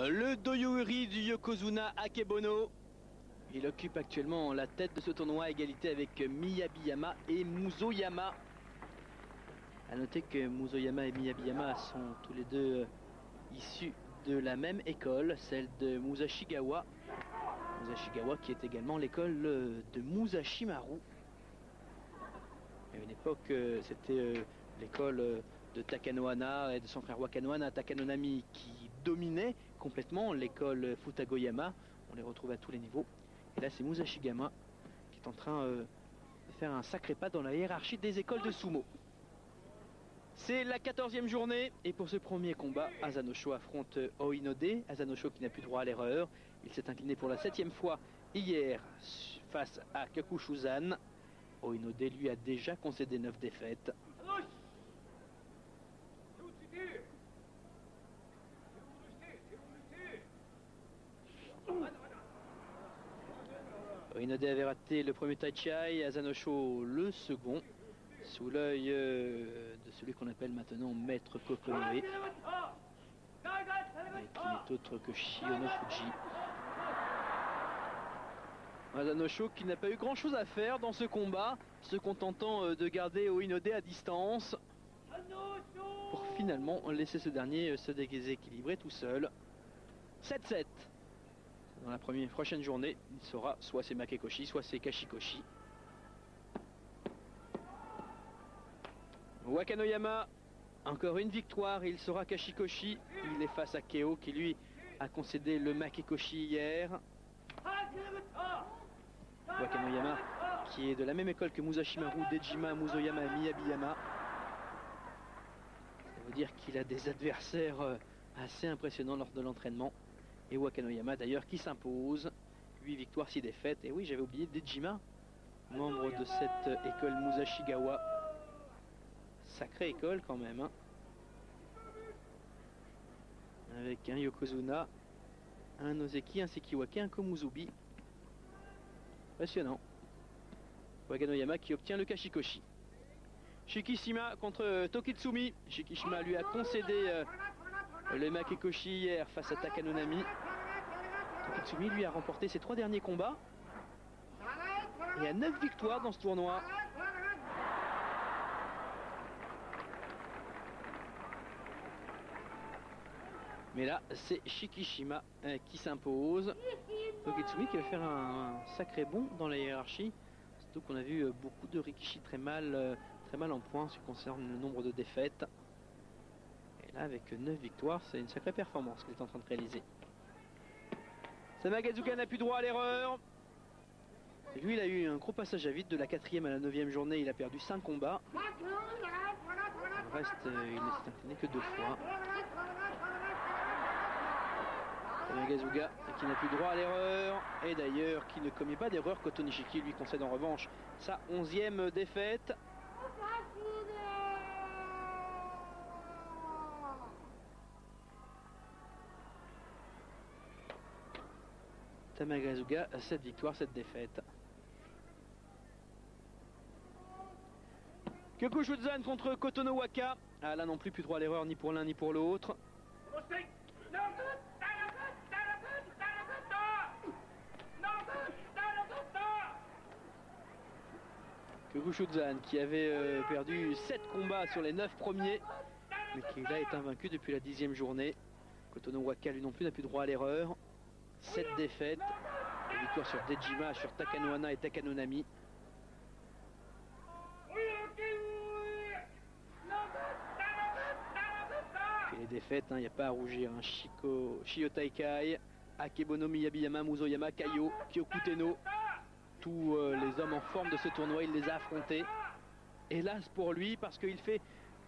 Le Doyouri du Yokozuna Akebono. Il occupe actuellement la tête de ce tournoi à égalité avec Miyabiyama et Muzoyama. A noter que Muzoyama et Miyabiyama sont tous les deux issus de la même école, celle de Musashigawa. Musashigawa qui est également l'école de Musashimaru. À une époque, c'était l'école de Takanohana et de son frère Wakanohana Takanonami qui dominait complètement l'école Futagoyama. On les retrouve à tous les niveaux. Et là, c'est Musashigama qui est en train de faire un sacré pas dans la hiérarchie des écoles de sumo. C'est la 14e journée et pour ce premier combat, Azanosho affronte Oinode. Azanosho qui n'a plus droit à l'erreur. Il s'est incliné pour la 7e fois hier face à Kyokushuzan. Oinode lui a déjà concédé 9 défaites. Oinode avait raté le premier Taichai, Azanosho le second, sous l'œil de celui qu'on appelle maintenant Maître Kokonoe, et qui n'est autre que Shiono Fuji. Azanosho qui n'a pas eu grand chose à faire dans ce combat, se contentant de garder Oinode à distance, pour finalement laisser ce dernier se déséquilibrer tout seul. 7-7. Dans la prochaine journée, il sera soit c'est Makekoshi, soit c'est Kashikoshi. Wakanoyama, encore une victoire, il sera Kashikoshi. Il est face à Keo qui lui a concédé le Makekoshi hier. Wakanoyama qui est de la même école que Musashimaru, Dejima, Muzoyama et Miyabiyama. Ça veut dire qu'il a des adversaires assez impressionnants lors de l'entraînement. Et Wakanoyama d'ailleurs qui s'impose, 8 victoires, 6 défaites. Et oui, j'avais oublié Dejima, membre de cette école Musashigawa. Sacrée école quand même, hein. Avec un Yokozuna, un Ozeki, un Sekiwake, un Komuzubi. Impressionnant. Wakanoyama qui obtient le Kashikoshi. Shikishima contre Tokitsumi. Shikishima lui a concédé le Makekoshi hier face à Takanonami. Tokitsumi lui a remporté ses 3 derniers combats et a 9 victoires dans ce tournoi. Mais là, c'est Shikishima qui s'impose. Tokitsumi qui va faire un sacré bond dans la hiérarchie. Surtout qu'on a vu beaucoup de Rikishi très mal en point ce qui concerne le nombre de défaites. Et là, avec 9 victoires, c'est une sacrée performance qu'il est en train de réaliser. Samagazuka n'a plus droit à l'erreur. Lui, il a eu un gros passage à vide de la 4e à la 9e journée. Il a perdu 5 combats. Le reste, il ne s'est incliné que 2 fois. Samagazuka qui n'a plus droit à l'erreur. Et d'ailleurs, qui ne commet pas d'erreur. Koto Nishiki lui concède en revanche sa 11e défaite. Samagazuka, 7 victoires, 7 défaites. Kyokushuzan contre Kotonowaka. Ah là non plus droit à l'erreur ni pour l'un ni pour l'autre. Kyokushuzan qui avait perdu 7 combats sur les 9 premiers, mais qui là est invaincu depuis la 10e journée. Kotonowaka lui non plus n'a plus droit à l'erreur. 7 défaites, une victoire sur Dejima, sur Takanohana et Takanonami. Et les défaites, il n'y a pas à rougir. Shio Taikai, Akebono, Miyabiyama, Muzoyama, Kaio, Kyokuteno. Tous les hommes en forme de ce tournoi, il les a affrontés. Hélas pour lui, parce qu'il fait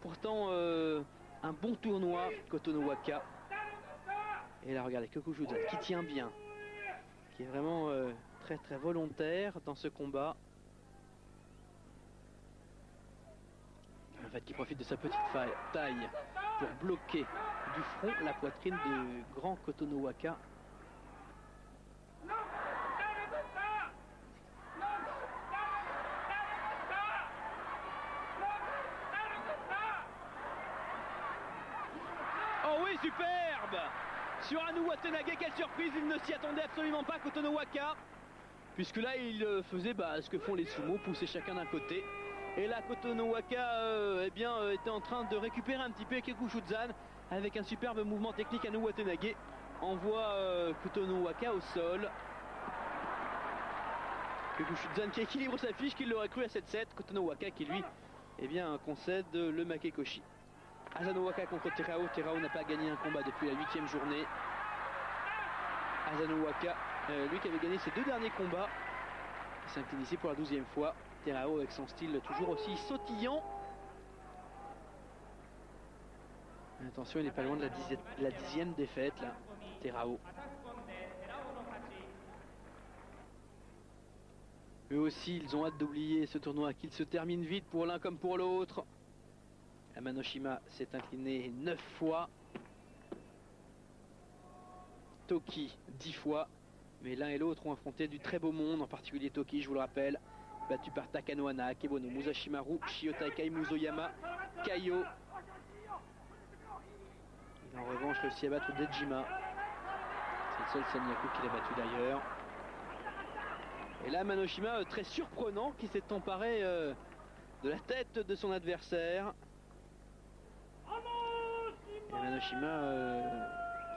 pourtant un bon tournoi, Kotonowaka. Et là, regardez, Kyokushuzan qui tient bien, qui est vraiment très très volontaire dans ce combat. En fait, qui profite de sa petite taille pour bloquer du front la poitrine du grand Kotonowaka. Oh oui, superbe! sur Anu Watanabe. Quelle surprise, il ne s'y attendait absolument pas, Kotono Waka. Puisque là, il faisait ce que font les sumo, pousser chacun d'un côté. Et là, Kotono Waka était en train de récupérer un petit peu Kekushuzan avec un superbe mouvement technique. Anu Watanabe envoie Kotono Waka au sol. Kekushuzan qui équilibre sa fiche, qui l'aurait cru à 7-7. Kotono Waka qui lui concède le Makekoshi. Asano Waka contre Terao. Terao n'a pas gagné un combat depuis la 8e journée. Asano Waka, lui qui avait gagné ses 2 derniers combats, s'incline ici pour la 12e fois. Terao avec son style toujours aussi sautillant. Attention, il n'est pas loin de la 10e défaite là, Terao. Eux aussi, ils ont hâte d'oublier ce tournoi, qu'il se termine vite pour l'un comme pour l'autre. Amanoshima s'est incliné 9 fois. Toki 10 fois. Mais l'un et l'autre ont affronté du très beau monde, en particulier Toki, je vous le rappelle. Battu par Takano Hana, Akebono, Musashimaru, Shiota Kai, Muzoyama, Kaio. Il a en revanche réussi à battre Dejima. C'est le seul Sanyaku qu'il a battu d'ailleurs. Et là, Manoshima, très surprenant, qui s'est emparé de la tête de son adversaire. Et Manoshima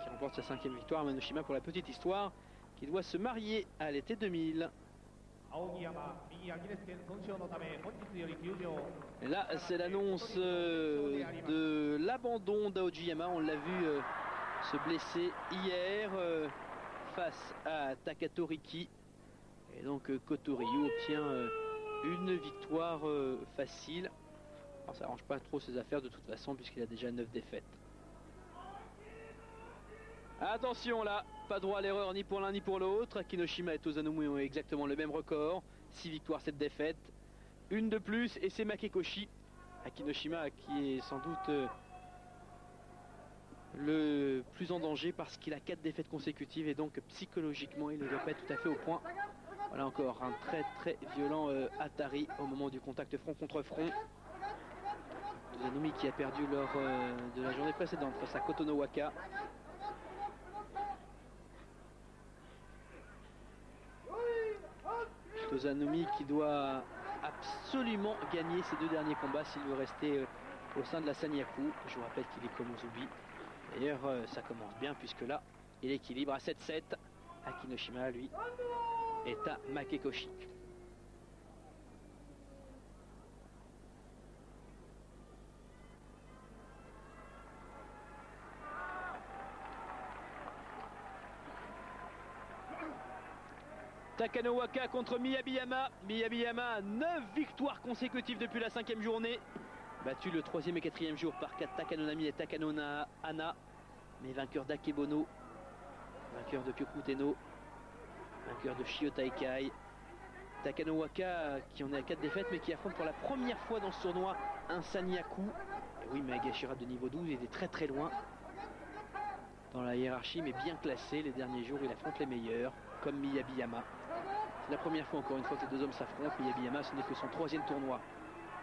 qui remporte sa 5e victoire. Manoshima, pour la petite histoire, qui doit se marier à l'été 2000. Et là, c'est l'annonce de l'abandon d'Aojiyama. On l'a vu se blesser hier face à Takato Riki. Et donc Kotoryu obtient une victoire facile. Alors ça arrange pas trop ses affaires de toute façon puisqu'il a déjà 9 défaites. Attention là, pas droit à l'erreur ni pour l'un ni pour l'autre. Akinoshima et Tozanomui ont exactement le même record. 6 victoires, 7 défaites. Une de plus et c'est Makekoshi. Akinoshima qui est sans doute le plus en danger parce qu'il a 4 défaites consécutives et donc psychologiquement il ne doit pas être tout à fait au point. Voilà encore un très violent Atari au moment du contact front contre front. Tozanomui qui a perdu lors de la journée précédente face à Kotono Waka. Tozanomui qui doit absolument gagner ses 2 derniers combats s'il veut rester au sein de la Sanyaku. Je vous rappelle qu'il est Komuzubi. D'ailleurs ça commence bien puisque là il équilibre à 7-7. Akinoshima lui est à Makekoshi. Takano Waka contre Miyabiyama. Miyabiyama a 9 victoires consécutives depuis la 5e journée. Battu le 3e et 4e jour par Takano Nami et Takano Hana. Mais vainqueur d'Akebono, vainqueur de Kyokuteno, vainqueur de Shiota Ikai. Takano Waka qui en est à 4 défaites mais qui affronte pour la première fois dans ce tournoi un Sanyaku. Et oui, mais Agashira de niveau 12, il est très loin dans la hiérarchie mais bien classé. Les derniers jours il affronte les meilleurs comme Miyabiyama. C'est la première fois encore une fois que les 2 hommes s'affrontent. Miyabiyama, ce n'est que son 3e tournoi,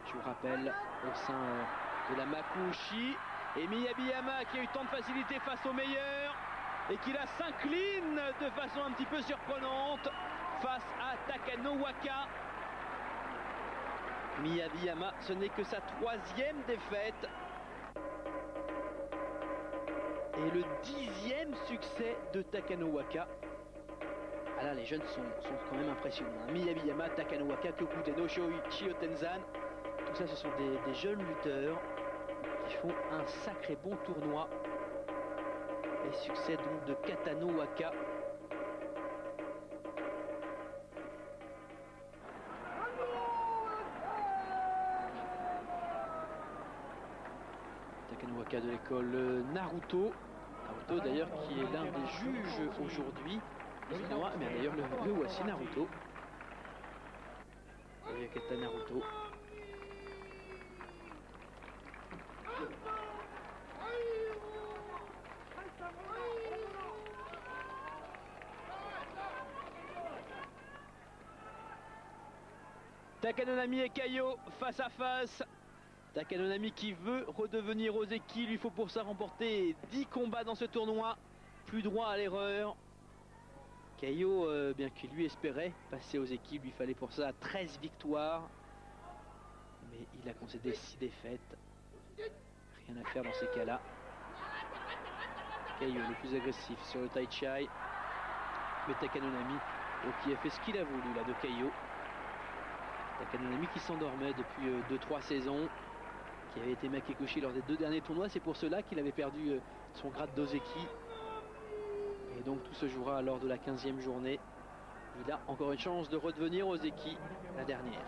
je vous rappelle, au sein de la Makuuchi. Et Miyabiyama qui a eu tant de facilité face aux meilleurs et qui là s'incline de façon un petit peu surprenante face à Takano Waka. Miyabiyama, ce n'est que sa 3e défaite et le 10e succès de Takano Waka. Ah là, les jeunes sont quand même impressionnants. Miyabiyama, Takano Waka, Kyokuteno, Shiotenzan, tout ça ce sont des jeunes lutteurs qui font un sacré bon tournoi. Et succès donc de Katano Waka. Takano Waka de l'école Naruto. Naruto d'ailleurs qui est l'un des juges aujourd'hui. Mais d'ailleurs le voici Naruto. Oyakata Naruto. Takano Nami et Kaio face à face. Takano Nami qui veut redevenir Ozeki, il lui faut pour ça remporter 10 combats dans ce tournoi. plus droit à l'erreur. Caillot, bien qu'il lui espérait passer aux équipes, il fallait pour ça 13 victoires. Mais il a concédé 6 défaites. Rien à faire dans ces cas-là. Caillot le plus agressif sur le Tai Chai. Mais Takanonami, qui a fait ce qu'il a voulu là de Caillot. Takanonami qui s'endormait depuis 2-3 saisons, qui avait été Makekoshi lors des 2 derniers tournois. C'est pour cela qu'il avait perdu son grade d'Ozeki. Et donc tout se jouera lors de la 15e journée. Il a encore une chance de redevenir Ozeki, la dernière.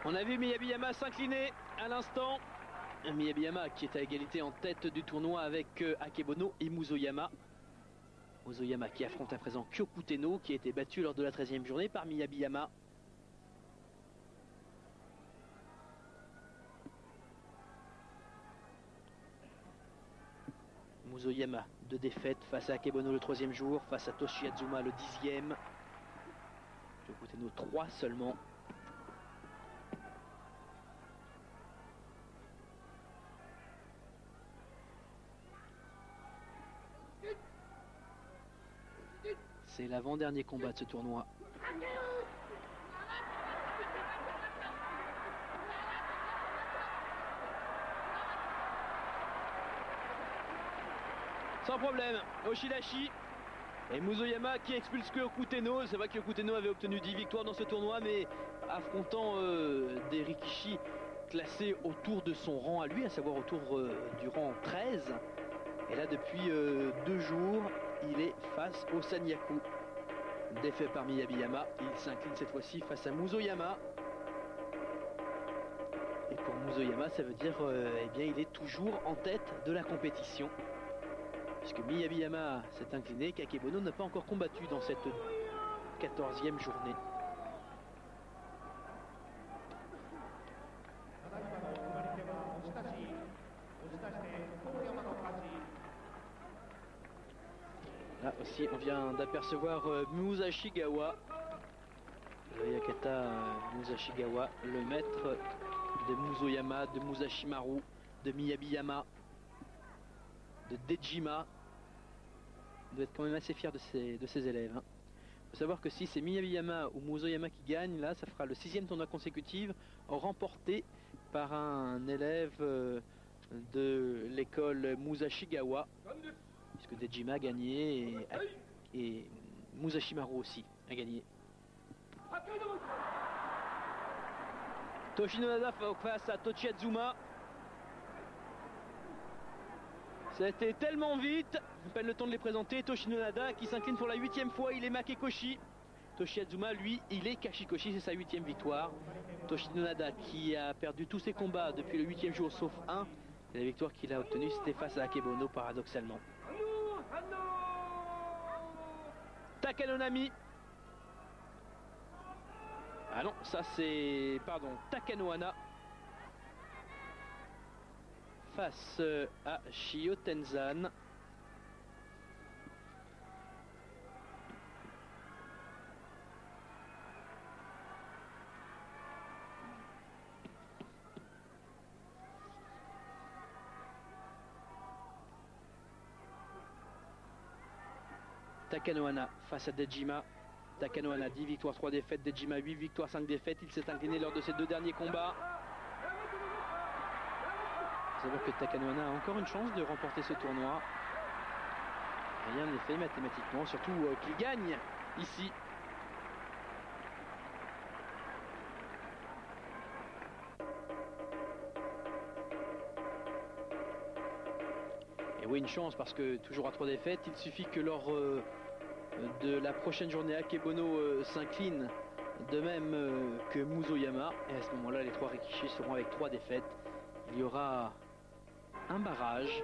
On a vu Miyabiyama s'incliner à l'instant. Miyabiyama qui est à égalité en tête du tournoi avec Akebono et Muzoyama. Muzoyama qui affronte à présent Kyokuteno, qui a été battu lors de la 13e journée par Miyabiyama. Muzoyama, 2 défaites face à Akebono le 3e jour, face à Toshiazuma le 10e. Kyokuteno 3 seulement. C'est l'avant-dernier combat de ce tournoi. Sans problème, Oshidashi et Muzoyama qui expulse Kyokuteno. C'est vrai que Kyokuteno avait obtenu 10 victoires dans ce tournoi, mais affrontant des Rikishi classés autour de son rang à lui, à savoir autour du rang 13. Et là, depuis 2 jours, il est face au Sanyaku. Défait par Miyabiyama, il s'incline cette fois-ci face à Muzoyama. Et pour Muzoyama, ça veut dire eh bien, il est toujours en tête de la compétition. Puisque Miyabiyama s'est incliné, qu'Akebono n'a pas encore combattu dans cette 14e journée. Là aussi, on vient d'apercevoir Musashigawa, le Yakata Musashigawa, le maître de Muzoyama, de Musashimaru, de Miyabiyama, de Dejima. Il doit être quand même assez fier de ses élèves. Il faut savoir que si c'est Miyabiyama ou Muzoyama qui gagne, là, ça fera le 6e tournoi consécutif remporté par un élève de l'école Musashigawa. Puisque Dejima a gagné et Musashimaru aussi a gagné. Toshinonada face à Tochiazuma. Ça a été tellement vite, je peine le temps de les présenter. Toshinonada qui s'incline pour la 8e fois, il est Makekoshi. Toshiazuma, lui, il est Kashikoshi, c'est sa 8e victoire. Toshinonada qui a perdu tous ses combats depuis le 8e jour sauf un. Et la victoire qu'il a obtenue, c'était face à Akebono paradoxalement. Takanonami. Ah non, ça c'est... Pardon, Takanohana. Face à Shio Tenzan. Takanohana face à Dejima. Takanohana 10 victoires, 3 défaites. Dejima 8 victoires, 5 défaites. Il s'est incliné lors de ces 2 derniers combats. Il faut savoir que Takanohana a encore une chance de remporter ce tournoi. Rien n'est fait mathématiquement, surtout qu'il gagne ici. Et oui, une chance parce que toujours à 3 défaites, il suffit que lors de la prochaine journée Akebono s'incline, de même que Muzoyama. Et à ce moment-là, les 3 Rikishi seront avec 3 défaites. Il y aura un barrage.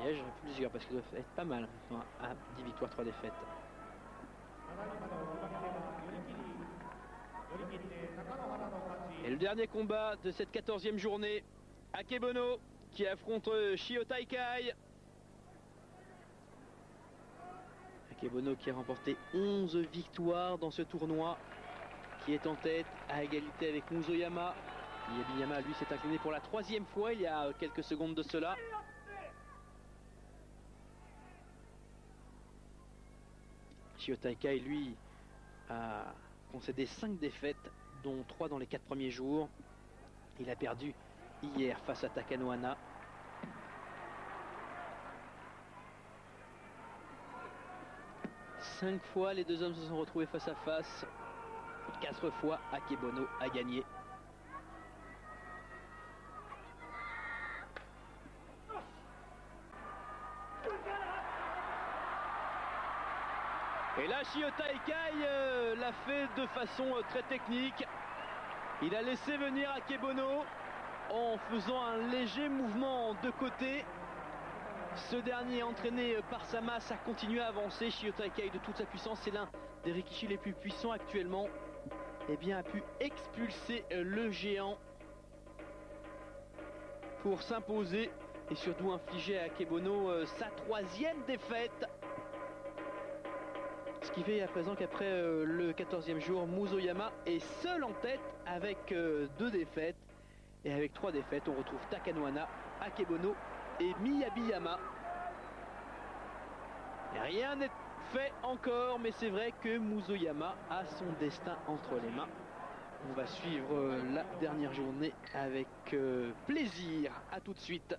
J'aurais plus sûr parce qu'il doit être pas mal à 10 victoires, 3 défaites. Et le dernier combat de cette 14e journée, Akebono qui affronte Shio Taikai. Akebono qui a remporté 11 victoires dans ce tournoi, qui est en tête à égalité avec Musoyama. Miyabiyama, lui, s'est incliné pour la 3e fois il y a quelques secondes de cela. Shiota Ikai, lui, a concédé 5 défaites, dont 3 dans les 4 premiers jours. Il a perdu hier face à Takanohana. Cinq fois, les deux hommes se sont retrouvés face à face. 4 fois, Akebono a gagné. Et là, Shiota Ikai l'a fait de façon très technique. Il a laissé venir Akebono en faisant un léger mouvement de côté. Ce dernier, entraîné par sa masse, a continué à avancer. Shiota Ikai, de toute sa puissance, c'est l'un des rikishi les plus puissants actuellement. Eh bien, a pu expulser le géant pour s'imposer et surtout infliger à Akebono sa 3e défaite. Ce qui fait à présent qu'après le 14e jour, Musoyama est seul en tête avec 2 défaites. Et avec 3 défaites, on retrouve Takanohana, Akebono et Miyabiyama. Rien n'est fait encore, mais c'est vrai que Musoyama a son destin entre les mains. On va suivre la dernière journée avec plaisir. A tout de suite.